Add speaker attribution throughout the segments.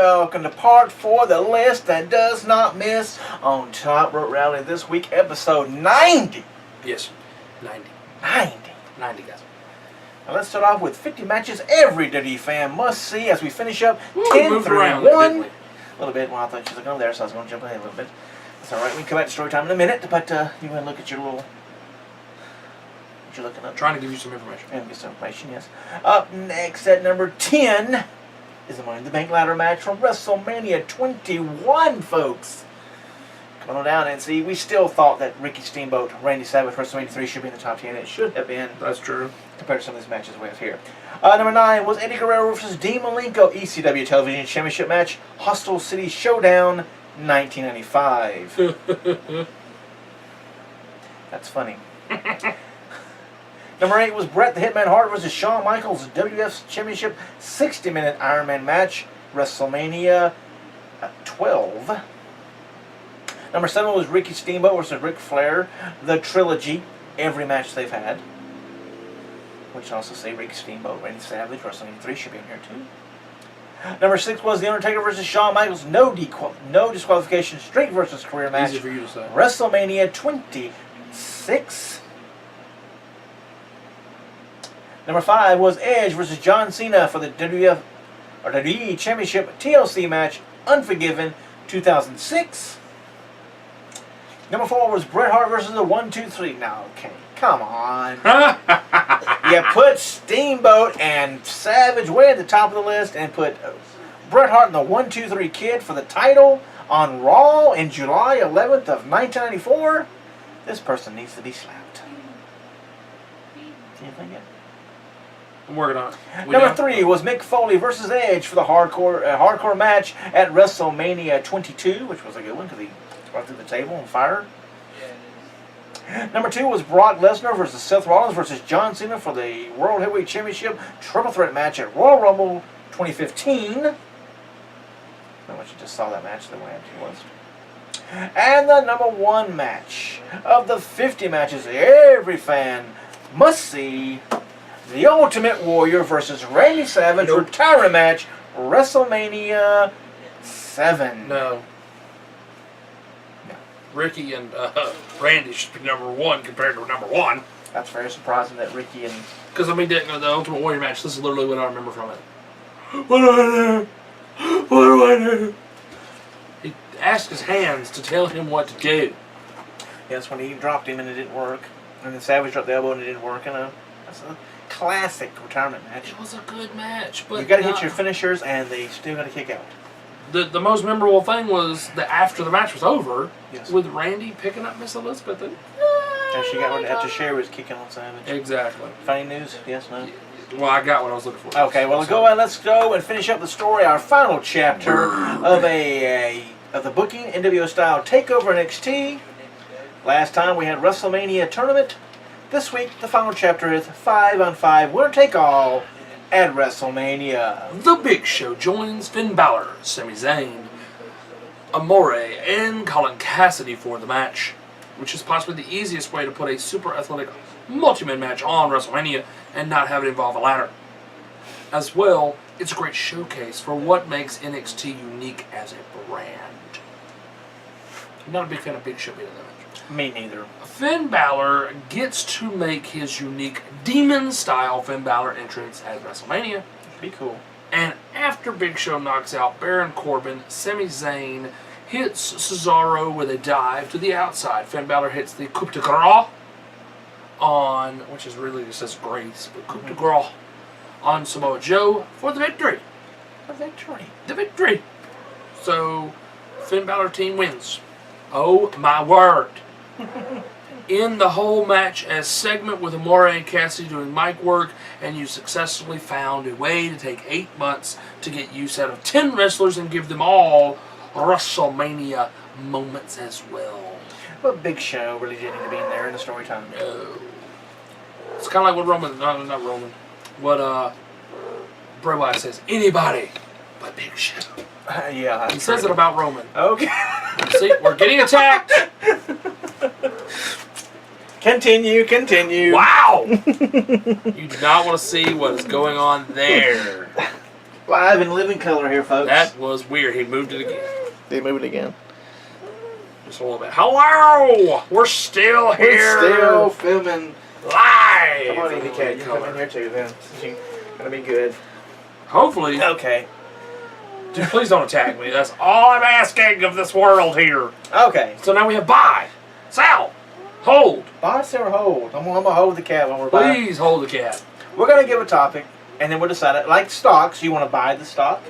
Speaker 1: welcome to part 4 of the list that does not miss on Top Rope Rally this week, episode 90.
Speaker 2: Yes, 90. 90, guys.
Speaker 1: Now let's start off with 50 matches every WWE fan must see as we finish up 10 through 1.
Speaker 2: A
Speaker 1: little bit. Well, I thought she was looking over there, so I was going to jump ahead a little bit. That's all right. We can come back to story time in a minute, but you want to look at your little... What you're looking up?
Speaker 2: Trying to give you some information.
Speaker 1: And get some information, yes. Up next at number 10 is the Money in the Bank ladder match from WrestleMania 21, folks. Come on down and see. We still thought that Ricky Steamboat, Randy Savage, WrestleMania 3 should be in the top 10. It should have been.
Speaker 2: That's true.
Speaker 1: Compared to some of these matches we have here. Number 9 was Eddie Guerrero versus Dean Malenko ECW Television Championship match, Hostile City Showdown, 1995. That's funny. Number 8 was Bret the Hitman Hart versus Shawn Michaels WWF Championship 60-minute Iron Man match, WrestleMania 12. Number 7 was Ricky Steamboat versus Ric Flair, the trilogy, every match they've had. Which also say Ricky Steamboat, Randy Savage, WrestleMania 3 should be in here too. Number 6 was The Undertaker versus Shawn Michaels, no disqualification, straight versus career match,
Speaker 2: easy for you to say.
Speaker 1: WrestleMania 26. Number 5 was Edge versus John Cena for the WWE Championship TLC match, Unforgiven, 2006. Number 4 was Bret Hart versus the 1-2-3. Now, okay, come on. You put Steamboat and Savage way at the top of the list and put Bret Hart and the 1-2-3 Kid for the title on Raw in July 11th of 1994. This person needs to be slapped. Can you think it?
Speaker 2: I'm working on it.
Speaker 1: Number 3 was Mick Foley versus Edge for the hardcore match at WrestleMania 22, which was a good one because he went through the table on fire. Number 2 was Brock Lesnar versus Seth Rollins versus John Cena for the World Heavyweight Championship Triple Threat match at Royal Rumble 2015. Not much you just saw that match the way it was. And the number 1 match of the 50 matches every fan must see, The Ultimate Warrior versus Randy Savage retirement match, WrestleMania 7.
Speaker 2: No. Ricky and Randy should be number 1 compared to number 1.
Speaker 1: That's very surprising that Ricky and...
Speaker 2: Because, I mean, the Ultimate Warrior match, this is literally what I remember from it. What do I do? What do I do? He asked his hands to tell him what to do.
Speaker 1: Yes, when he dropped him and it didn't work. And then Savage dropped the elbow and it didn't work. And that's a classic retirement match.
Speaker 2: It was a good match, but...
Speaker 1: You got to hit your finishers and they still got to kick out.
Speaker 2: The most memorable thing was that after the match was over,
Speaker 1: yes,
Speaker 2: with Randy picking up Miss Elizabeth. And,
Speaker 1: she got after Sherry was kicking on Savage.
Speaker 2: Exactly.
Speaker 1: Funny news? Yes, no?
Speaker 2: Well, I got what I was looking for.
Speaker 1: Okay, well, let's go and finish up the story. Our final chapter of the booking NWO style takeover NXT. Last time we had WrestleMania tournament. This week the final chapter is 5-on-5 winner take all at WrestleMania.
Speaker 2: The Big Show joins Finn Balor, Sami Zayn, Amore, and Colin Cassidy for the match, which is possibly the easiest way to put a super athletic multi-man match on WrestleMania and not have it involve a ladder. As well, it's a great showcase for what makes NXT unique as a brand. I'm not a big fan of Big Show being in that match.
Speaker 1: Me neither.
Speaker 2: Finn Balor gets to make his unique demon-style Finn Balor entrance at WrestleMania.
Speaker 1: Be cool.
Speaker 2: And after Big Show knocks out Baron Corbin, Sami Zayn hits Cesaro with a dive to the outside. Finn Balor hits the coup de grace on, which is really just says grace, but coup de grace on Samoa Joe for the victory.
Speaker 1: The victory.
Speaker 2: The victory. So, Finn Balor team wins. Oh my word. In the whole match as segment with Amore and Cassidy doing mic work, and you successfully found a way to take 8 months to get use out of 10 wrestlers and give them all WrestleMania moments as well.
Speaker 1: But Big Show really didn't need to be in there in the story time.
Speaker 2: No. It's kind of like what Roman, not Roman, what Bray Wyatt says, anybody but Big Show.
Speaker 1: Yeah.
Speaker 2: He says it about Roman.
Speaker 1: Okay.
Speaker 2: See, we're getting attacked.
Speaker 1: Continue.
Speaker 2: Wow! You do not want to see what is going on there.
Speaker 1: Live in living color here, folks.
Speaker 2: That was weird. He moved it again.
Speaker 1: They moved it again.
Speaker 2: Just a little bit. Hello! We're still here.
Speaker 1: We're still filming
Speaker 2: live.
Speaker 1: Come on, Indy Cat. You come in here too, then. It's gonna be good.
Speaker 2: Hopefully.
Speaker 1: Okay.
Speaker 2: Just please don't attack me. That's all I'm asking of this world here.
Speaker 1: Okay.
Speaker 2: So now we have buy, sell, hold.
Speaker 1: Buy, sell, or hold. I'm gonna hold the cat when we're buying.
Speaker 2: Please hold the cat.
Speaker 1: We're gonna give a topic, and then we'll decide it. Like stocks, you want to buy the stock,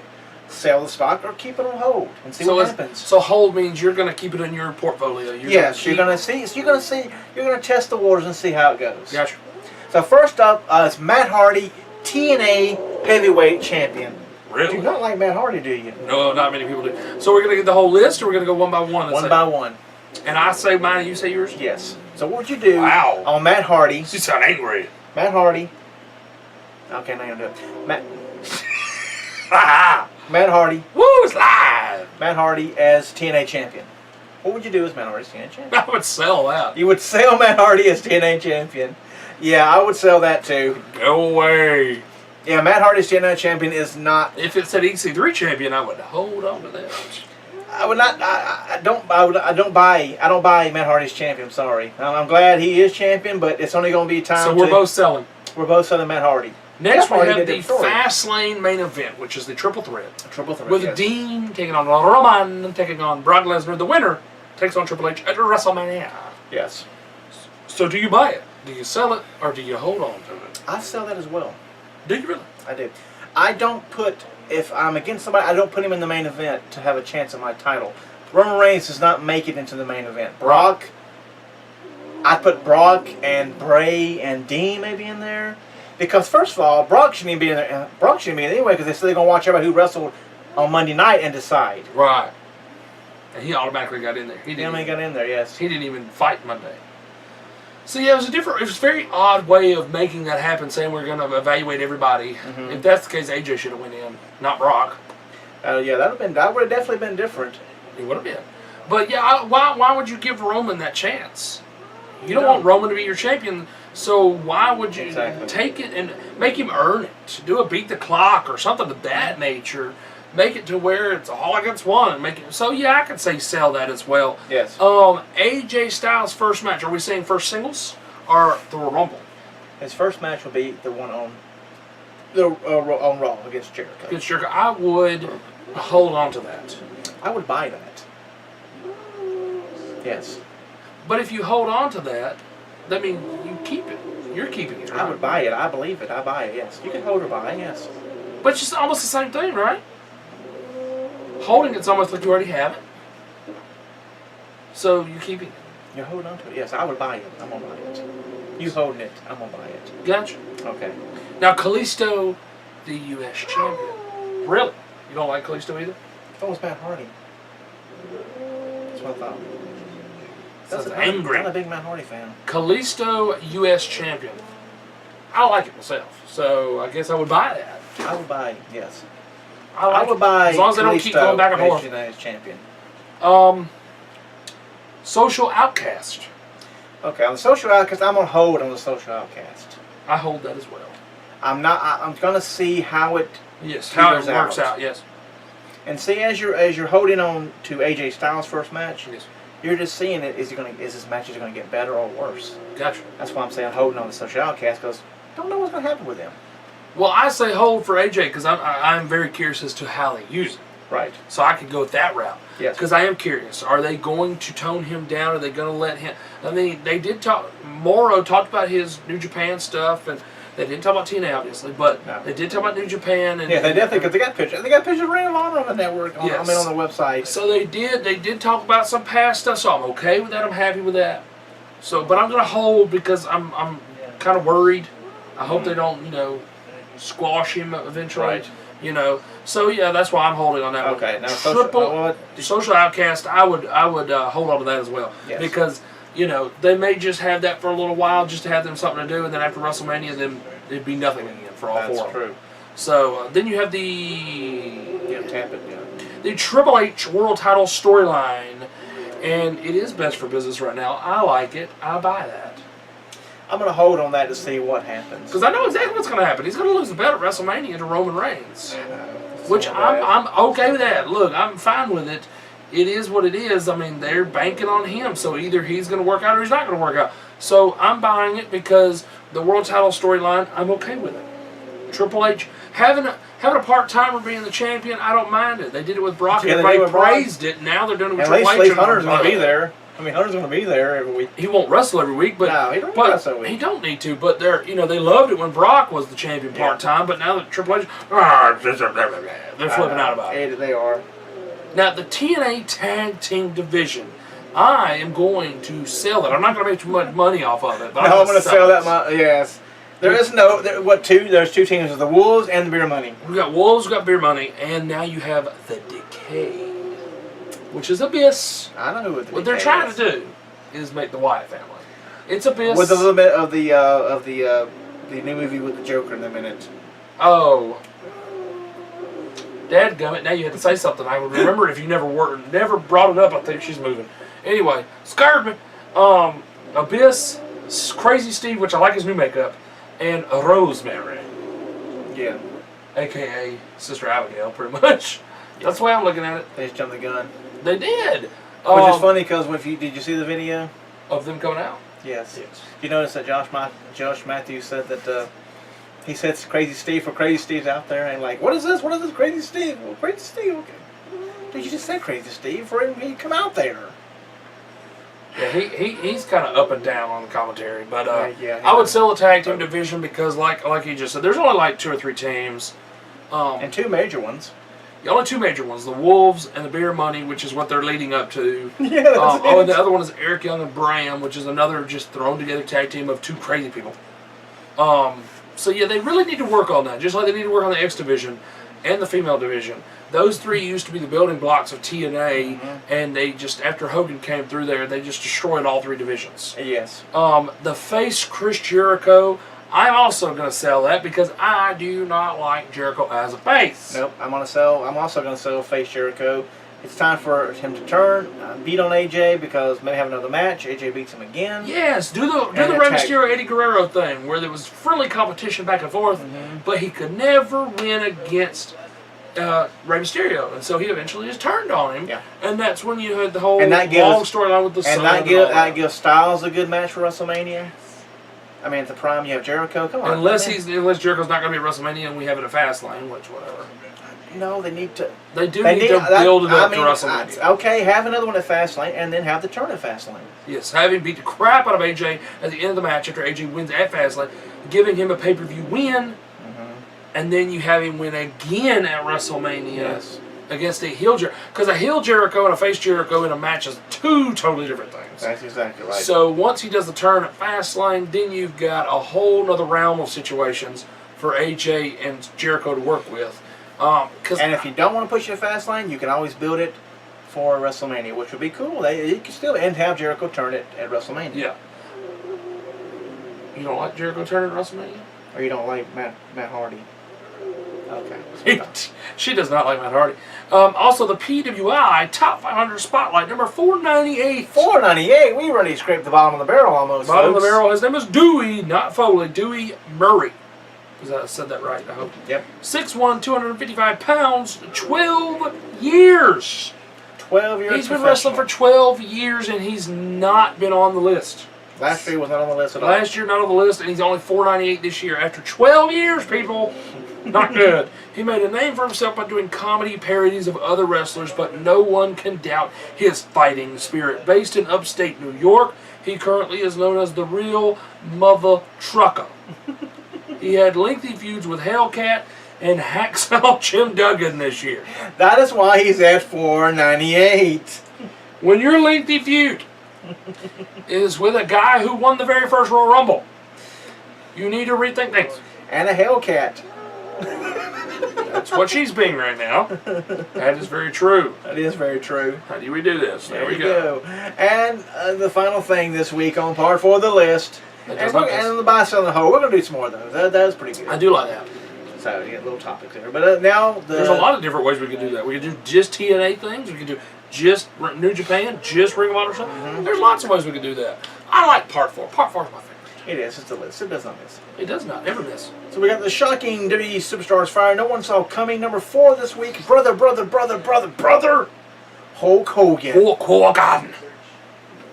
Speaker 1: sell the stock, or keep it on hold and see what happens.
Speaker 2: So hold means you're gonna keep it in your portfolio.
Speaker 1: Yes, you're gonna see. So you're gonna test the waters and see how it goes.
Speaker 2: Gotcha.
Speaker 1: So first up is Matt Hardy, TNA Heavyweight Champion.
Speaker 2: Really?
Speaker 1: You don't like Matt Hardy, do you?
Speaker 2: No, not many people do. So we're gonna get the whole list, or we're gonna go one by one?
Speaker 1: One by one.
Speaker 2: And I say mine, and you say yours.
Speaker 1: Yes. So what would you do?
Speaker 2: Wow.
Speaker 1: On Matt Hardy?
Speaker 2: You sound angry.
Speaker 1: Matt Hardy. Okay, now you're gonna do it. Matt Hardy.
Speaker 2: Woo! It's live.
Speaker 1: Matt Hardy as TNA Champion. What would you do as Matt Hardy as TNA Champion?
Speaker 2: I would sell that.
Speaker 1: You would sell Matt Hardy as TNA Champion. Yeah, I would sell that too.
Speaker 2: Go away.
Speaker 1: Yeah, Matt Hardy's TNA Champion is not.
Speaker 2: If it said EC3 Champion, I would hold on to that.
Speaker 1: I would not. I don't buy Matt Hardy's champion. I'm sorry. I'm glad he is champion, but it's only going to be time.
Speaker 2: So we're both selling.
Speaker 1: We're both selling Matt Hardy.
Speaker 2: Next,
Speaker 1: Matt
Speaker 2: we
Speaker 1: Hardy
Speaker 2: have
Speaker 1: did
Speaker 2: the
Speaker 1: it
Speaker 2: Fastlane main event, which is the triple threat.
Speaker 1: Triple threat.
Speaker 2: With
Speaker 1: yes.
Speaker 2: Dean taking on Roman, taking on Brock Lesnar. The winner takes on Triple H at WrestleMania.
Speaker 1: Yes.
Speaker 2: So do you buy it? Do you sell it? Or do you hold on to it?
Speaker 1: I sell that as well.
Speaker 2: Do you really?
Speaker 1: I do. I don't put, if I'm against somebody, I don't put him in the main event to have a chance at my title. Roman Reigns does not make it into the main event. Brock, I put Brock and Bray and Dean maybe in there. Because first of all, Brock shouldn't even be in there. Brock shouldn't be in there anyway because they're going to watch everybody who wrestled on Monday night and decide.
Speaker 2: Right. And he automatically got in there.
Speaker 1: He got in there, yes.
Speaker 2: He didn't even fight Monday. So yeah, it was a very odd way of making that happen, saying we're going to evaluate everybody. Mm-hmm. If that's the case, AJ should have went in, not Brock.
Speaker 1: Yeah, that would have definitely been different.
Speaker 2: It would have been. But yeah, why would you give Roman that chance? You don't want Roman to be your champion, so why would you take it and make him earn it? Do a beat the clock or something of that nature. Make it to where it's all against one and make it. So yeah, I could say sell that as well.
Speaker 1: Yes.
Speaker 2: AJ Styles' first match. Are we saying first singles or the Rumble?
Speaker 1: His first match will be the one on Raw against Jericho.
Speaker 2: Against Jericho. I would hold on to that.
Speaker 1: I would buy that. Yes.
Speaker 2: But if you hold on to that, that means you keep it. You're keeping it. Right?
Speaker 1: I would buy it. I believe it. I buy it. Yes. You can hold or buy. Yes.
Speaker 2: But it's just almost the same thing, right? Holding it's almost like you already have it. So you're keeping it.
Speaker 1: You're holding on to it. Yes, I would buy it. I'm gonna buy it. You holding it? I'm gonna buy it.
Speaker 2: Gotcha.
Speaker 1: Okay.
Speaker 2: Now Kalisto, the U.S. champion. Really? You don't like Kalisto either?
Speaker 1: That was Matt Hardy. That's what I thought.
Speaker 2: That's angry.
Speaker 1: I'm not a big Matt Hardy fan.
Speaker 2: Kalisto, U.S. champion. I like it myself, so I guess I would buy that.
Speaker 1: I would buy, yes.
Speaker 2: I would buy as long as they don't keep going back and forth.
Speaker 1: As champion.
Speaker 2: Social Outcast.
Speaker 1: Okay, on the Social Outcast, I'm on hold on the Social Outcast.
Speaker 2: I hold that as well.
Speaker 1: I'm gonna see how it.
Speaker 2: Yes, how it works out. Yes.
Speaker 1: And see, as you're holding on to AJ Styles' first match,
Speaker 2: yes,
Speaker 1: you're just seeing it. Is this match gonna get better or worse?
Speaker 2: Gotcha.
Speaker 1: That's why I'm saying holding on to the Social Outcast because don't know what's gonna happen with them.
Speaker 2: Well, I say hold for AJ because I'm very curious as to how they use it.
Speaker 1: Right.
Speaker 2: So I could go with that route.
Speaker 1: Yes.
Speaker 2: Because I am curious. Are they going to tone him down? Are they going to let him? I mean, they did talk. Morrow talked about his New Japan stuff, and they didn't talk about TNA obviously, but they did talk about New Japan. And
Speaker 1: yeah, they definitely because they got pictures. They got pictures of Ring of Honor on the network. Yes. I mean, on the website.
Speaker 2: So they did talk about some past stuff. So I'm okay with that. I'm happy with that. So, but I'm going to hold because I'm kind of worried. I hope they don't squash him eventually.
Speaker 1: Right.
Speaker 2: So yeah, that's why I'm holding on that one.
Speaker 1: Okay, now
Speaker 2: Social Outcast, I would hold on to that as well.
Speaker 1: Yes.
Speaker 2: Because they may just have that for a little while, just to have them something to do, and then after WrestleMania, then it'd be nothing again for all four.
Speaker 1: That's true.
Speaker 2: So then you have the
Speaker 1: tap it. Yeah.
Speaker 2: The Triple H World Title storyline, and it is best for business right now. I like it. I buy that.
Speaker 1: I'm gonna hold on that to see what happens.
Speaker 2: Because I know exactly what's going to happen. He's going to lose the belt at WrestleMania to Roman Reigns. Which I'm okay with that. Look, I'm fine with it. It is what it is. I mean, they're banking on him. So either he's going to work out or he's not going to work out. So I'm buying it because the world title storyline, I'm okay with it. Triple H, having a part-timer being the champion, I don't mind it. They did it with Brock and everybody praised it. Now they're doing it with Triple H.
Speaker 1: At least Hunter's going to be there. I mean, Hunter's going to be there every week.
Speaker 2: He won't wrestle every week, but
Speaker 1: no, he don't wrestle every week.
Speaker 2: He don't need to. But they loved it when Brock was the champion part-time. But now that Triple H, they're flipping out about it.
Speaker 1: They are.
Speaker 2: Now the TNA Tag Team Division, I am going to sell that. I'm not going to make too much money off of it. But
Speaker 1: no, I'm going to sell that. Yes. There's two teams: the Wolves and the Beer Money.
Speaker 2: We got Wolves, we got Beer Money, and now you have the Decay, which is Abyss.
Speaker 1: I know who
Speaker 2: what they're trying to do is make the Wyatt family. It's Abyss
Speaker 1: with a little bit of the new movie with the Joker in a minute.
Speaker 2: Oh, dadgummit! Now you had to say something. I would remember if you never brought it up. I think she's moving. Anyway, scared me. Abyss, Crazy Steve, which I like his new makeup, and Rosemary.
Speaker 1: Yeah.
Speaker 2: AKA Sister Abigail, pretty much. That's the way I'm looking at it.
Speaker 1: They just jumped the gun.
Speaker 2: They did.
Speaker 1: Which is funny because did you see the video
Speaker 2: of them coming out?
Speaker 1: Yes. You notice that Josh Matthews said that he said Crazy Steve for Crazy Steve's out there and like, what is this? What is this Crazy Steve? Well, Crazy Steve. Okay. Dude, you just said Crazy Steve for him. He come out there.
Speaker 2: Yeah, he's kind of up and down on the commentary, but
Speaker 1: I
Speaker 2: would sell a tag team division because, like you just said, there's only like 2 or 3 teams,
Speaker 1: and 2 major ones.
Speaker 2: The only 2 major ones: the Wolves and the Beer Money, which is what they're leading up to.
Speaker 1: Yeah, that's it.
Speaker 2: And the other one is Eric Young and Bram, which is another just thrown together tag team of 2 crazy people. So yeah, they really need to work on that, just like they need to work on the X division and the female division. Those 3 used to be the building blocks of TNA, and they just, after Hogan came through there, they just destroyed all 3 divisions.
Speaker 1: Yes.
Speaker 2: The face, Chris Jericho, I'm also going to sell that because I do not like Jericho as a face.
Speaker 1: Nope, I'm also going to sell face Jericho. It's time for him to turn, beat on AJ because maybe have another match. AJ beats him again.
Speaker 2: Yes, do the Rey Mysterio Eddie Guerrero thing where there was friendly competition back and forth, but he could never win against Rey Mysterio, and so he eventually just turned on him. Yeah. And that's when you had the whole long storyline with the son.
Speaker 1: And that gives Styles a good match for WrestleMania. I mean, at the prime, you have Jericho. Come on.
Speaker 2: Unless Jericho's not going to be at WrestleMania and we have it at Fastlane, which whatever.
Speaker 1: No, they need to.
Speaker 2: They need to build it up to WrestleMania.
Speaker 1: Okay, have another one at Fastlane and then have the turn at Fastlane.
Speaker 2: Yes, have him beat the crap out of AJ at the end of the match after AJ wins at Fastlane, giving him a pay-per-view win. And then you have him win again at WrestleMania against a heel Jericho. Because a heel Jericho and a face Jericho in a match is 2 totally different things.
Speaker 1: That's exactly right.
Speaker 2: So once he does the turn at Fastlane, then you've got a whole other realm of situations for AJ and Jericho to work with.
Speaker 1: And if you don't want to push it to Fastlane, you can always build it for WrestleMania, which would be cool. You can still have Jericho turn it at WrestleMania.
Speaker 2: Yeah. You don't like Jericho turning at WrestleMania?
Speaker 1: Or you don't like Matt Hardy? Okay.
Speaker 2: She does not like Matt Hardy. Also, the PWI Top 500 Spotlight, number 498.
Speaker 1: 498? We already scraped the bottom of the barrel almost,
Speaker 2: Bottom of the barrel. His name is Dewey, not Foley. Dewey Murray. I said that right, I hope.
Speaker 1: Yep.
Speaker 2: 6'1", 255 pounds, 12 years.
Speaker 1: 12 years.
Speaker 2: He's been wrestling for 12 years, and he's not been on the list.
Speaker 1: Last year he was not on the list at all.
Speaker 2: Last year, not on the list, and he's only 498 this year. After 12 years, people. Not good. He made a name for himself by doing comedy parodies of other wrestlers, but no one can doubt his fighting spirit. Based in upstate New York, he currently is known as the Real Mother Trucker. He had lengthy feuds with Hellcat and Hacksaw Jim Duggan this year.
Speaker 1: That is why he's at 498.
Speaker 2: When your lengthy feud is with a guy who won the very first Royal Rumble, you need to rethink things.
Speaker 1: And a Hellcat.
Speaker 2: That's what she's being right now. That is very true.
Speaker 1: That is very true.
Speaker 2: How do we do this?
Speaker 1: There we go. And the final thing this week on Part 4 of the list. And the buy, sell, and hold. We're going to do some more of those. That is pretty good.
Speaker 2: I do like that.
Speaker 1: So you get little topics there. But now
Speaker 2: there's a lot of different ways we could do that. We could do just TNA things. We could do just New Japan, just Ring of Honor stuff. There's lots of ways we could do that. I like Part 4. Part 4 is my favorite.
Speaker 1: It is. It's a list. It does not miss.
Speaker 2: It does not ever miss.
Speaker 1: So we got the shocking WWE Superstars fire no one saw coming. Number 4 this week. Brother. Hulk Hogan.
Speaker 2: Hulk Hogan.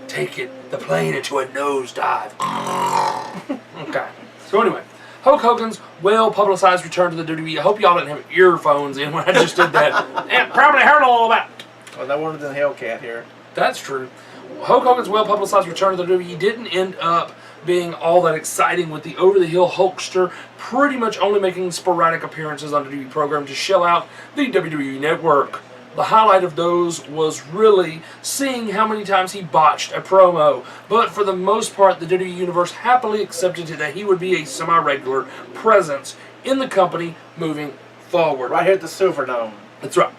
Speaker 2: Take it, the plane into a nosedive. Okay. So anyway, Hulk Hogan's well-publicized return to the WWE. I hope y'all didn't have earphones in when I just did that. It probably hurt a little bit.
Speaker 1: Well, that one was in Hellcat here.
Speaker 2: That's true. Hulk Hogan's well-publicized return to the WWE didn't end up being all that exciting, with the over-the-hill Hulkster pretty much only making sporadic appearances on the WWE program to shell out the WWE Network. The highlight of those was really seeing how many times he botched a promo, but for the most part, the WWE Universe happily accepted that he would be a semi-regular presence in the company moving forward.
Speaker 1: Right here at the Silverdome.
Speaker 2: That's right.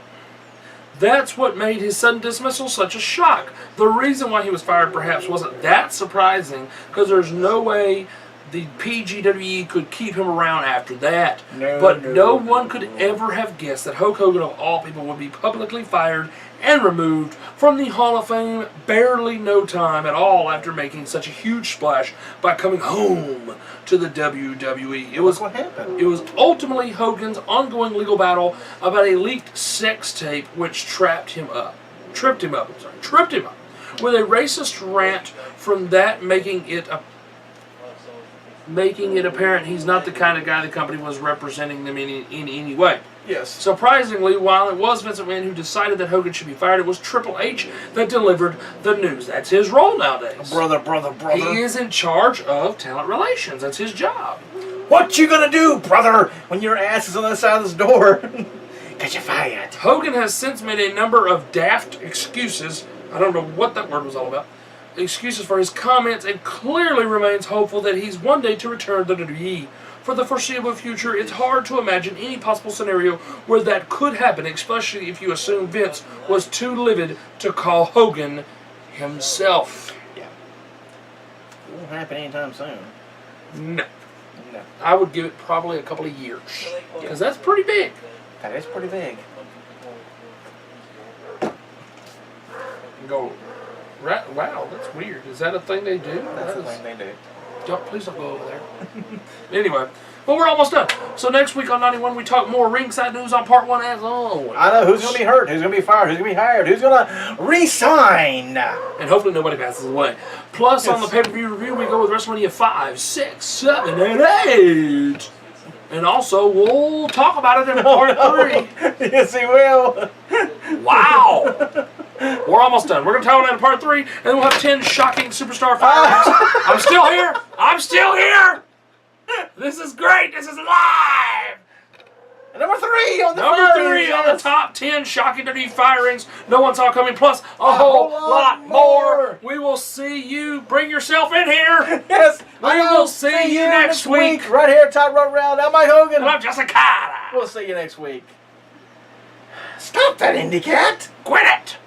Speaker 2: That's what made his sudden dismissal such a shock. The reason why he was fired perhaps wasn't that surprising, because there's no way the PGWE could keep him around after that. No one could ever have guessed that Hulk Hogan, of all people, would be publicly fired and removed from the Hall of Fame barely no time at all after making such a huge splash by coming home to the WWE. It was
Speaker 1: what happened.
Speaker 2: It was ultimately Hogan's ongoing legal battle about a leaked sex tape which tripped him up. With a racist rant from that making it apparent he's not the kind of guy the company was representing them in any way.
Speaker 1: Yes.
Speaker 2: Surprisingly, while it was Vince McMahon who decided that Hogan should be fired, it was Triple H that delivered the news. That's his role nowadays.
Speaker 1: Brother.
Speaker 2: He is in charge of talent relations. That's his job.
Speaker 1: What you gonna do, brother, when your ass is on the other side of this door? Cause you're fired.
Speaker 2: Hogan has since made a number of daft excuses. I don't know what that word was all about. Excuses for his comments, and clearly remains hopeful that he's one day to return to WWE. For the foreseeable future, it's hard to imagine any possible scenario where that could happen, especially if you assume Vince was too livid to call Hogan himself.
Speaker 1: Yeah. It won't happen anytime soon.
Speaker 2: No. I would give it probably a couple of years. Because that's pretty big.
Speaker 1: That is pretty big.
Speaker 2: Go. Wow, that's weird. Is that a thing they do?
Speaker 1: That's the thing they do.
Speaker 2: Please don't go over there. Anyway, well, we're almost done. So next week on 91, we talk more ringside news on part 1 as always.
Speaker 1: I know who's going to be hurt, who's going to be fired, who's going to be hired, who's going to resign.
Speaker 2: And hopefully nobody passes away. Plus, on the pay-per-view review, we go with WrestleMania 5, 6, 7, and 8. And also, we'll talk about it in part 3.
Speaker 1: Yes, he will.
Speaker 2: Wow. We're almost done. We're going to talk about it in part 3, and then we'll have 10 shocking superstar firings. I'm still here. This is great. This is live.
Speaker 1: And number 3 on the
Speaker 2: top 10 shocking WWE firings. No one saw coming. Plus a whole lot more. We will see you. Bring yourself in here.
Speaker 1: Yes.
Speaker 2: We will see you next week.
Speaker 1: Right here at Top Rope Round. I'm Mike Hogan.
Speaker 2: And I'm Jessica.
Speaker 1: We'll see you next week. Stop that, Indy cat.
Speaker 2: Quit it.